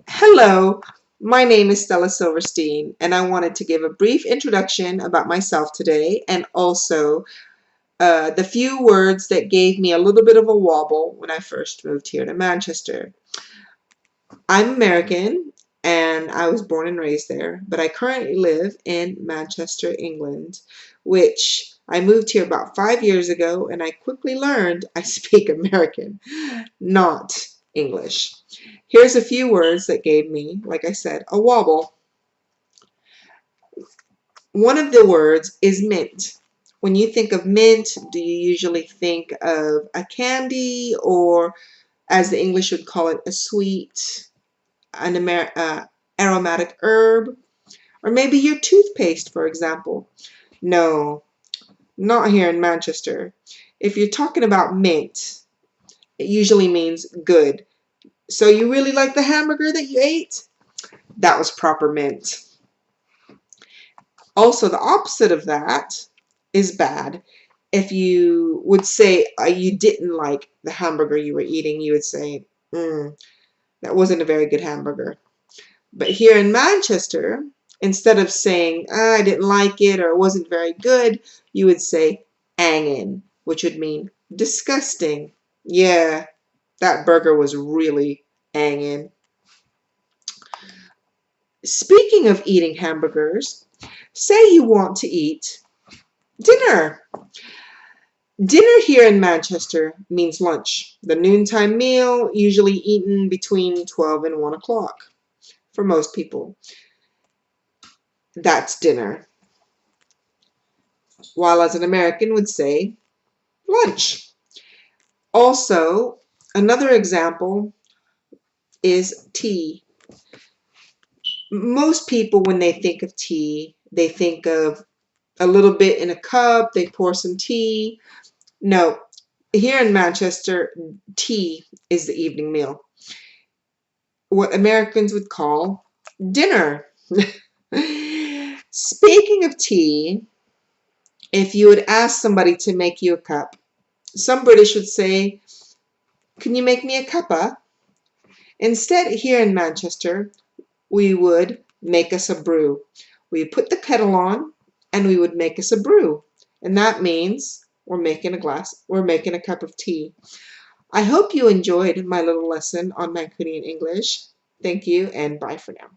Hello, my name is Stella Silverstein, and I wanted to give a brief introduction about myself today and also the few words that gave me a little bit of a wobble when I first moved here to Manchester. I'm American and I was born and raised there, but I currently live in Manchester, England, which I moved here about 5 years ago, and I quickly learned I speak American, not English. Here's a few words that gave me, like I said, a wobble. One of the words is mint. When you think of mint, do you usually think of a candy, or as the English would call it, a sweet, aromatic herb, or maybe your toothpaste, for example? No, not here in Manchester. If you're talking about mint, it usually means good. So you really like the hamburger that you ate? That was proper mint. Also, the opposite of that is bad. If you would say you didn't like the hamburger you were eating, you would say, that wasn't a very good hamburger. But here in Manchester, instead of saying, I didn't like it or it wasn't very good, you would say angin, which would mean disgusting. Yeah, that burger was really angin. Speaking of eating hamburgers, say you want to eat dinner. Dinner here in Manchester means lunch, the noontime meal usually eaten between 12 and 1 o'clock for most people. That's dinner. While as an American would say lunch. Also, another example is tea. Most people, when they think of tea, they think of a little bit in a cup, they pour some tea. No, here in Manchester, tea is the evening meal. What Americans would call dinner. Speaking of tea, if you would ask somebody to make you a cup, some British would say, can you make me a cuppa? Instead, here in Manchester, we would make us a brew. We put the kettle on and we would make us a brew. And that means we're making a cup of tea. I hope you enjoyed my little lesson on Mancunian English. Thank you and bye for now.